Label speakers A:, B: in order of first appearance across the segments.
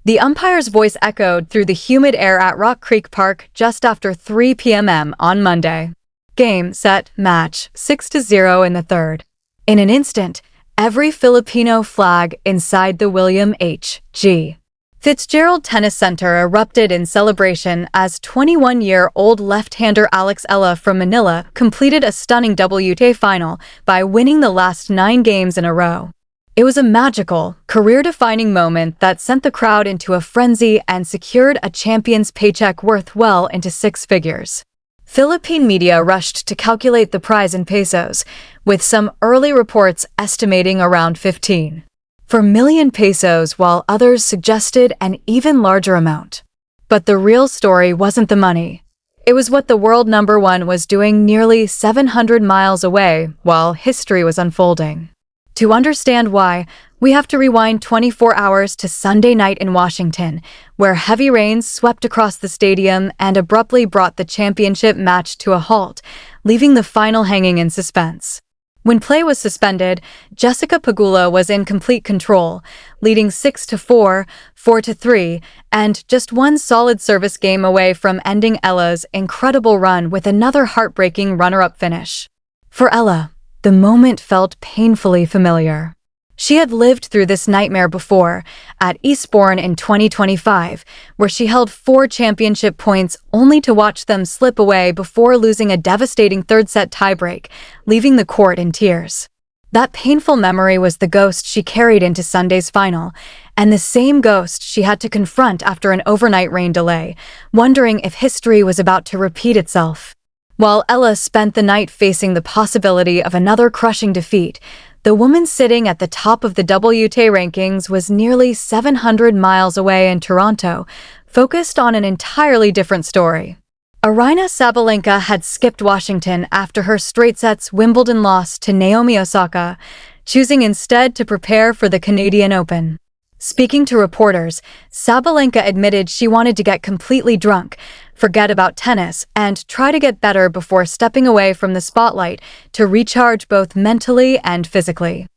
A: The umpire's voice echoed through the humid air at Rock Creek Park just after 3 p.m. on Monday. Game, set, match, 6-0 in the third. In an instant, every Filipino flag inside the William H.G. Fitzgerald Tennis Center erupted in celebration as 21-year-old left-hander Alex Eala from Manila completed a stunning WTA final by winning the last 9 games in a row. It was a magical, career-defining moment that sent the crowd into a frenzy and secured a champion's paycheck worth well into 6 figures. Philippine media rushed to calculate the prize in pesos, with some early reports estimating around 15.4 million pesos, while others suggested an even larger amount. But the real story wasn't the money. It was what the world number one was doing nearly 700 miles away while history was unfolding. To understand why, we have to rewind 24 hours to Sunday night in Washington, where heavy rains swept across the stadium and abruptly brought the championship match to a halt, leaving the final hanging in suspense. When play was suspended, Jessica Pegula was in complete control, leading 6-4, 4-3, and just one solid service game away from ending Ella's incredible run with another heartbreaking runner-up finish. For Ella, the moment felt painfully familiar. She had lived through this nightmare before, at Eastbourne in 2025, where she held 4 championship points only to watch them slip away before losing a devastating third-set tiebreak, leaving the court in tears. That painful memory was the ghost she carried into Sunday's final, and the same ghost she had to confront after an overnight rain delay, wondering if history was about to repeat itself. While Ella spent the night facing the possibility of another crushing defeat, the woman sitting at the top of the WTA rankings was nearly 700 miles away in Toronto, focused on an entirely different story. Aryna Sabalenka had skipped Washington after her straight-sets Wimbledon loss to Naomi Osaka, choosing instead to prepare for the Canadian Open. Speaking to reporters, Sabalenka admitted she wanted to get completely drunk, forget about tennis, and try to get better before stepping away from the spotlight to recharge both mentally and physically.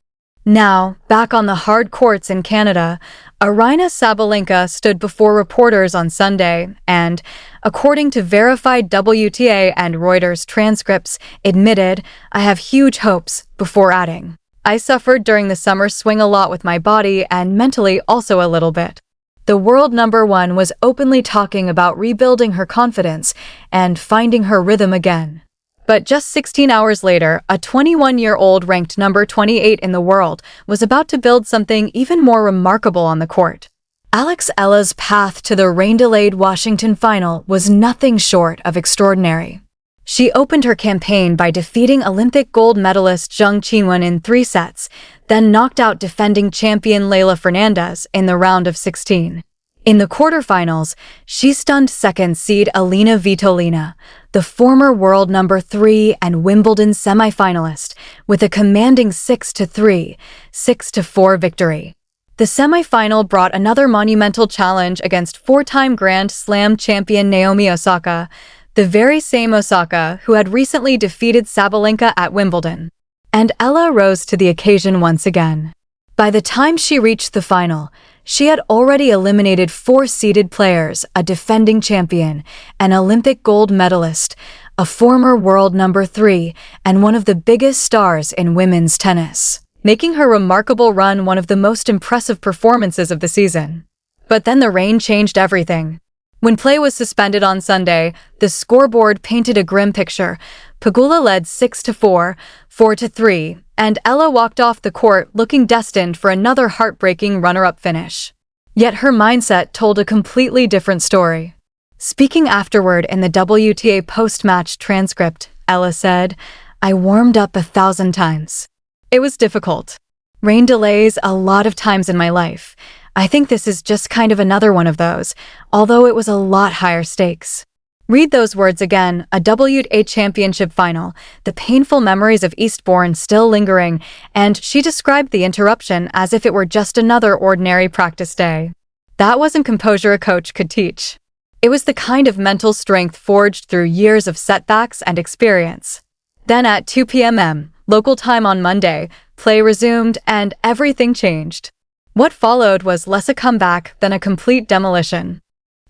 A: Now, back on the hard courts in Canada, Aryna Sabalenka stood before reporters on Sunday and, according to verified WTA and Reuters transcripts, admitted, "I have huge hopes," before adding, "I suffered during the summer swing a lot with my body and mentally also a little bit." The world number one was openly talking about rebuilding her confidence and finding her rhythm again. But just 16 hours later, a 21-year-old ranked number 28 in the world was about to build something even more remarkable on the court. Alex Eala's path to the rain-delayed Washington final was nothing short of extraordinary. She opened her campaign by defeating Olympic gold medalist Zheng Qinwen in 3 sets, then knocked out defending champion Leylah Fernandez in the round of 16. In the quarterfinals, she stunned second seed Alina Svitolina, the former world number 3 and Wimbledon semifinalist, with a commanding 6-3, 6-4 victory. The semifinal brought another monumental challenge against 4-time Grand Slam champion Naomi Osaka, the very same Osaka who had recently defeated Sabalenka at Wimbledon. And Ella rose to the occasion once again. By the time she reached the final, she had already eliminated 4 seeded players, a defending champion, an Olympic gold medalist, a former world number 3, and one of the biggest stars in women's tennis, making her remarkable run one of the most impressive performances of the season. But then the rain changed everything. When play was suspended on Sunday, the scoreboard painted a grim picture. Pegula led 6-4, 4-3, and Ella walked off the court looking destined for another heartbreaking runner-up finish. Yet her mindset told a completely different story. Speaking afterward in the WTA post-match transcript, Ella said, "I warmed up 1,000 times. It was difficult. Rain delays a lot of times in my life. I think this is just kind of another one of those, although it was a lot higher stakes." Read those words again, a WTA championship final, the painful memories of Eastbourne still lingering, and she described the interruption as if it were just another ordinary practice day. That wasn't composure a coach could teach. It was the kind of mental strength forged through years of setbacks and experience. Then at 2 p.m. local time on Monday, play resumed and everything changed. What followed was less a comeback than a complete demolition.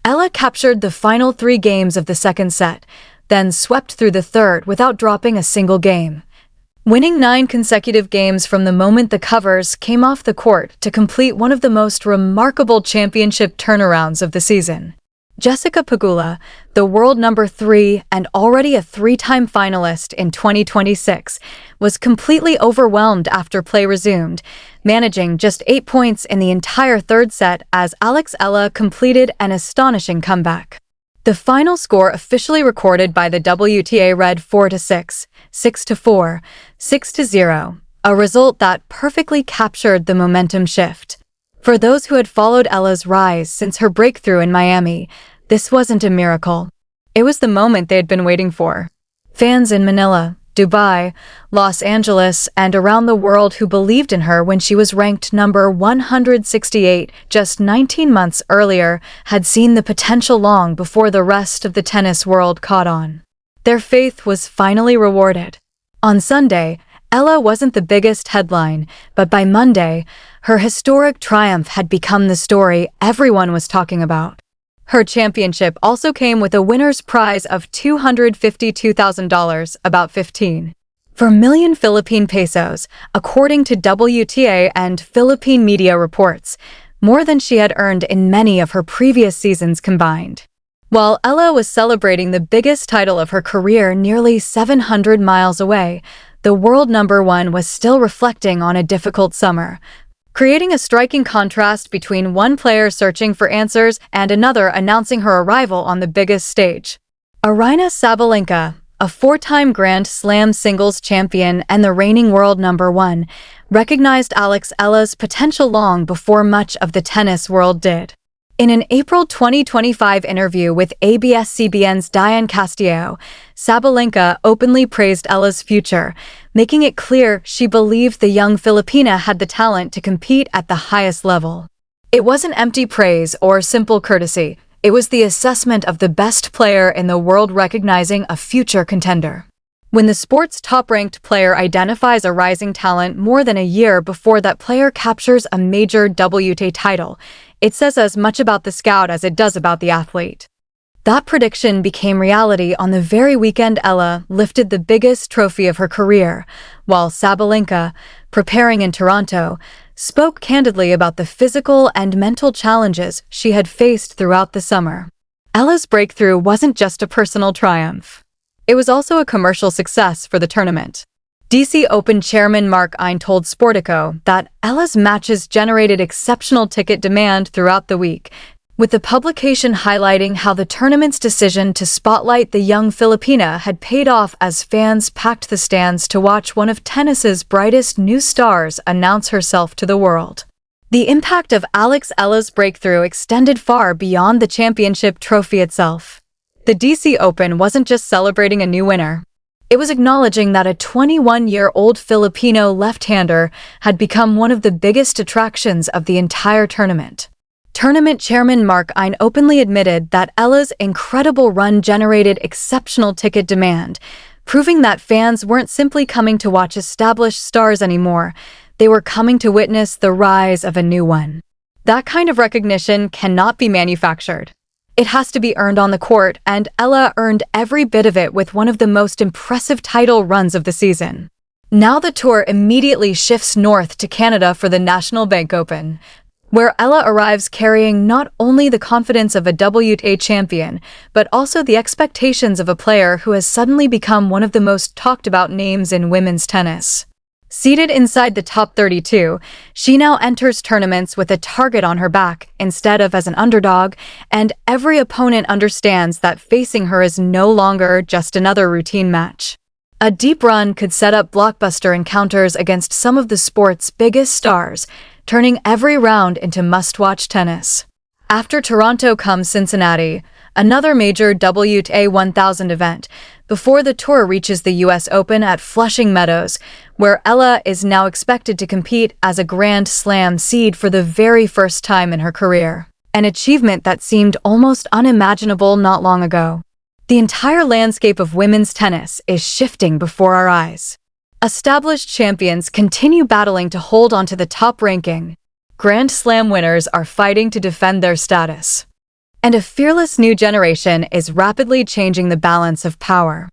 A: Eala captured the final 3 games of the second set, then swept through the third without dropping a single game, winning 9 consecutive games from the moment the covers came off the court to complete one of the most remarkable championship turnarounds of the season. Jessica Pegula, the world number 3 and already a 3-time finalist in 2026, was completely overwhelmed after play resumed, managing just 8 points in the entire third set as Alex Eala completed an astonishing comeback. The final score officially recorded by the WTA read 4-6, 6-4, 6-0, a result that perfectly captured the momentum shift. For those who had followed Eala's rise since her breakthrough in Miami, this wasn't a miracle. It was the moment they had been waiting for. Fans in Manila, Dubai, Los Angeles, and around the world who believed in her when she was ranked number 168 just 19 months earlier had seen the potential long before the rest of the tennis world caught on. Their faith was finally rewarded. On Sunday, Eala wasn't the biggest headline, but by Monday, her historic triumph had become the story everyone was talking about. Her championship also came with a winner's prize of $252,000, about 15.4 million Philippine pesos, according to WTA and Philippine media reports, more than she had earned in many of her previous seasons combined. While Eala was celebrating the biggest title of her career nearly 700 miles away, the world number 1 was still reflecting on a difficult summer, creating a striking contrast between one player searching for answers and another announcing her arrival on the biggest stage. Aryna Sabalenka, a 4-time Grand Slam singles champion and the reigning world number 1, recognized Alex Eala's potential long before much of the tennis world did. In an April 2025 interview with ABS-CBN's Diane Castillo, Sabalenka openly praised Eala's future, making it clear she believed the young Filipina had the talent to compete at the highest level. It wasn't empty praise or simple courtesy, it was the assessment of the best player in the world recognizing a future contender. When the sport's top-ranked player identifies a rising talent more than a year before that player captures a major WTA title, it says as much about the scout as it does about the athlete. That prediction became reality on the very weekend Eala lifted the biggest trophy of her career, while Sabalenka, preparing in Toronto, spoke candidly about the physical and mental challenges she had faced throughout the summer. Eala's breakthrough wasn't just a personal triumph. It was also a commercial success for the tournament. DC Open chairman Mark Ein told Sportico that Eala's matches generated exceptional ticket demand throughout the week, with the publication highlighting how the tournament's decision to spotlight the young Filipina had paid off as fans packed the stands to watch one of tennis's brightest new stars announce herself to the world. The impact of Alex Eala's breakthrough extended far beyond the championship trophy itself. The DC Open wasn't just celebrating a new winner. It was acknowledging that a 21-year-old Filipino left-hander had become one of the biggest attractions of the entire tournament. Tournament chairman Mark Ein openly admitted that Eala's incredible run generated exceptional ticket demand, proving that fans weren't simply coming to watch established stars anymore, they were coming to witness the rise of a new one. That kind of recognition cannot be manufactured. It has to be earned on the court, and Eala earned every bit of it with one of the most impressive title runs of the season. Now the tour immediately shifts north to Canada for the National Bank Open, where Eala arrives carrying not only the confidence of a WTA champion, but also the expectations of a player who has suddenly become one of the most talked about names in women's tennis. Seated inside the top 32, she now enters tournaments with a target on her back instead of as an underdog, and every opponent understands that facing her is no longer just another routine match. A deep run could set up blockbuster encounters against some of the sport's biggest stars, turning every round into must-watch tennis. After Toronto comes Cincinnati, another major WTA 1000 event, before the tour reaches the US Open at Flushing Meadows, where Eala is now expected to compete as a Grand Slam seed for the very first time in her career, an achievement that seemed almost unimaginable not long ago. The entire landscape of women's tennis is shifting before our eyes. Established champions continue battling to hold onto the top ranking. Grand Slam winners are fighting to defend their status. And a fearless new generation is rapidly changing the balance of power.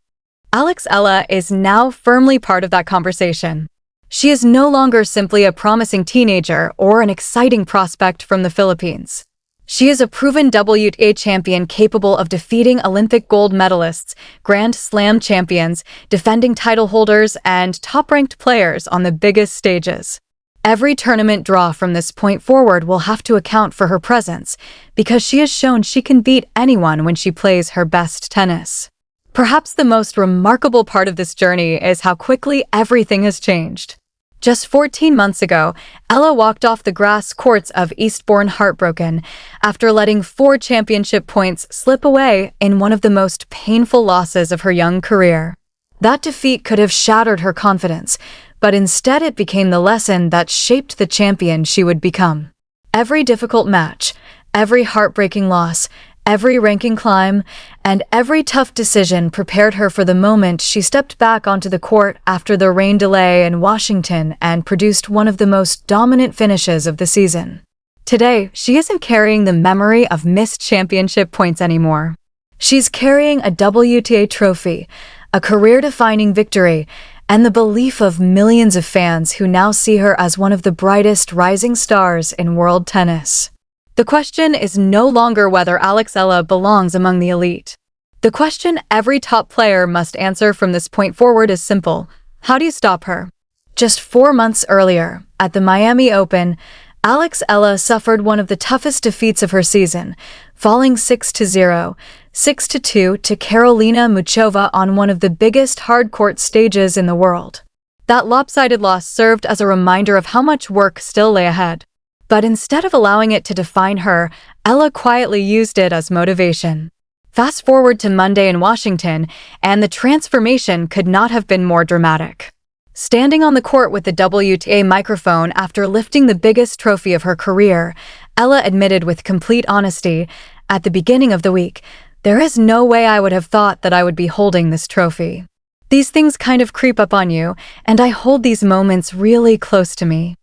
A: Alex Eala is now firmly part of that conversation. She is no longer simply a promising teenager or an exciting prospect from the Philippines. She is a proven WTA champion capable of defeating Olympic gold medalists, Grand Slam champions, defending title holders, and top-ranked players on the biggest stages. Every tournament draw from this point forward will have to account for her presence, because she has shown she can beat anyone when she plays her best tennis. Perhaps the most remarkable part of this journey is how quickly everything has changed. Just 14 months ago, Eala walked off the grass courts of Eastbourne heartbroken after letting 4 championship points slip away in one of the most painful losses of her young career. That defeat could have shattered her confidence, but instead it became the lesson that shaped the champion she would become. Every difficult match, every heartbreaking loss, every ranking climb, and every tough decision prepared her for the moment she stepped back onto the court after the rain delay in Washington and produced one of the most dominant finishes of the season. Today, she isn't carrying the memory of missed championship points anymore. She's carrying a WTA trophy, a career-defining victory, and the belief of millions of fans who now see her as one of the brightest rising stars in world tennis. The question is no longer whether Alex Eala belongs among the elite. The question every top player must answer from this point forward is simple. How do you stop her? Just 4 months earlier, at the Miami Open, Alex Eala suffered one of the toughest defeats of her season, falling 6-0, 6-2 to Karolina Muchova on one of the biggest hard-court stages in the world. That lopsided loss served as a reminder of how much work still lay ahead. But instead of allowing it to define her, Eala quietly used it as motivation. Fast forward to Monday in Washington, and the transformation could not have been more dramatic. Standing on the court with the WTA microphone after lifting the biggest trophy of her career, Eala admitted with complete honesty, at the beginning of the week, "There is no way I would have thought that I would be holding this trophy. These things kind of creep up on you, and I hold these moments really close to me."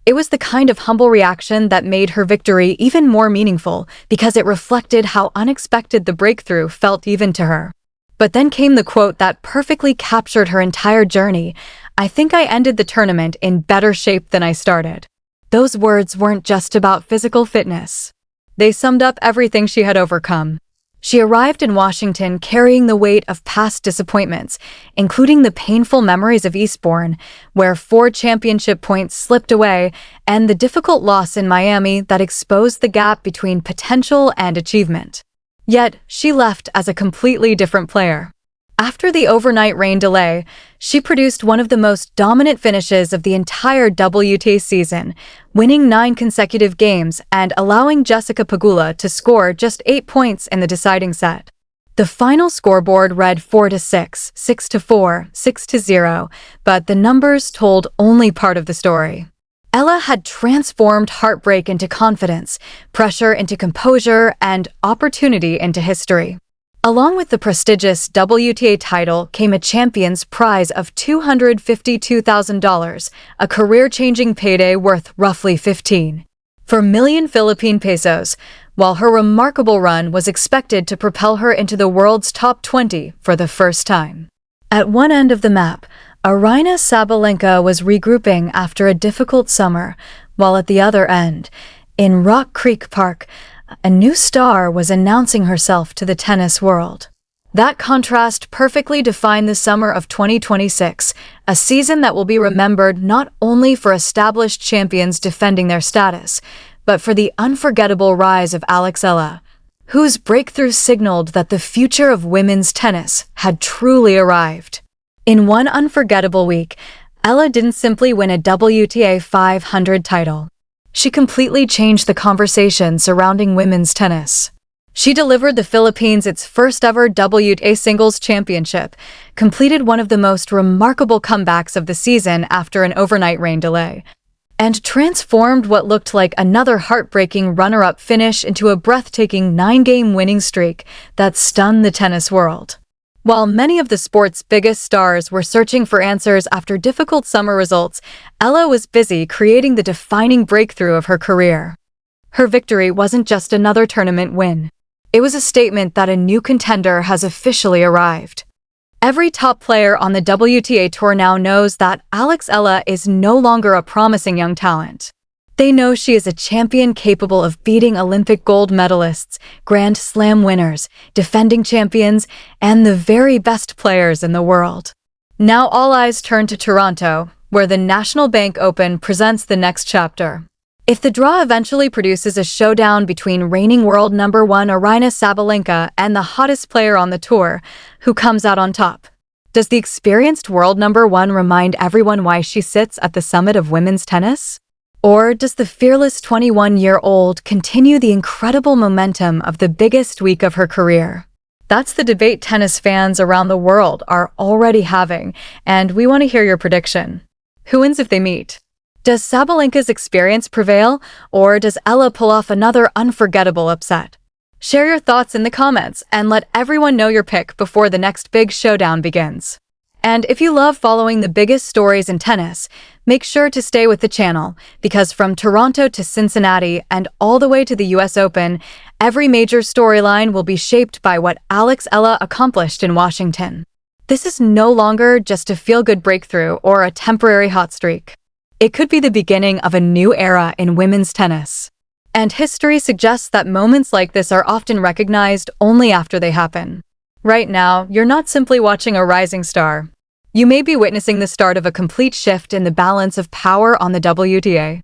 A: It was the kind of humble reaction that made her victory even more meaningful because it reflected how unexpected the breakthrough felt even to her. But then came the quote that perfectly captured her entire journey. "I think I ended the tournament in better shape than I started." Those words weren't just about physical fitness. They summed up everything she had overcome. She arrived in Washington carrying the weight of past disappointments, including the painful memories of Eastbourne, where 4 championship points slipped away, and the difficult loss in Miami that exposed the gap between potential and achievement. Yet, she left as a completely different player. After the overnight rain delay, she produced one of the most dominant finishes of the entire WTA season, winning 9 consecutive games and allowing Jessica Pegula to score just 8 points in the deciding set. The final scoreboard read 4-6, 6-4, 6-0, but the numbers told only part of the story. Eala had transformed heartbreak into confidence, pressure into composure, and opportunity into history. Along with the prestigious WTA title came a champion's prize of $252,000, a career-changing payday worth roughly 15.4 million Philippine pesos, while her remarkable run was expected to propel her into the world's top 20 for the first time. At one end of the map, Aryna Sabalenka was regrouping after a difficult summer, while at the other end, in Rock Creek Park, a new star was announcing herself to the tennis world. That contrast perfectly defined the summer of 2026, a season that will be remembered not only for established champions defending their status, but for the unforgettable rise of Alex Eala, whose breakthrough signaled that the future of women's tennis had truly arrived. In one unforgettable week, Eala didn't simply win a WTA 500 title. She completely changed the conversation surrounding women's tennis. She delivered the Philippines its first-ever WTA singles championship, completed one of the most remarkable comebacks of the season after an overnight rain delay, and transformed what looked like another heartbreaking runner-up finish into a breathtaking 9-game winning streak that stunned the tennis world. While many of the sport's biggest stars were searching for answers after difficult summer results, Ella was busy creating the defining breakthrough of her career. Her victory wasn't just another tournament win. It was a statement that a new contender has officially arrived. Every top player on the WTA Tour now knows that Alex Eala is no longer a promising young talent. They know she is a champion capable of beating Olympic gold medalists, Grand Slam winners, defending champions, and the very best players in the world. Now all eyes turn to Toronto, where the National Bank Open presents the next chapter. If the draw eventually produces a showdown between reigning world number 1 Aryna Sabalenka and the hottest player on the tour, who comes out on top? Does the experienced world number 1 remind everyone why she sits at the summit of women's tennis? Or does the fearless 21-year-old continue the incredible momentum of the biggest week of her career? That's the debate tennis fans around the world are already having, and we want to hear your prediction. Who wins if they meet? Does Sabalenka's experience prevail, or does Ella pull off another unforgettable upset? Share your thoughts in the comments and let everyone know your pick before the next big showdown begins. And if you love following the biggest stories in tennis, make sure to stay with the channel, because from Toronto to Cincinnati and all the way to the US Open, every major storyline will be shaped by what Alex Eala accomplished in Washington. This is no longer just a feel-good breakthrough or a temporary hot streak. It could be the beginning of a new era in women's tennis. And history suggests that moments like this are often recognized only after they happen. Right now, you're not simply watching a rising star. You may be witnessing the start of a complete shift in the balance of power on the WTA.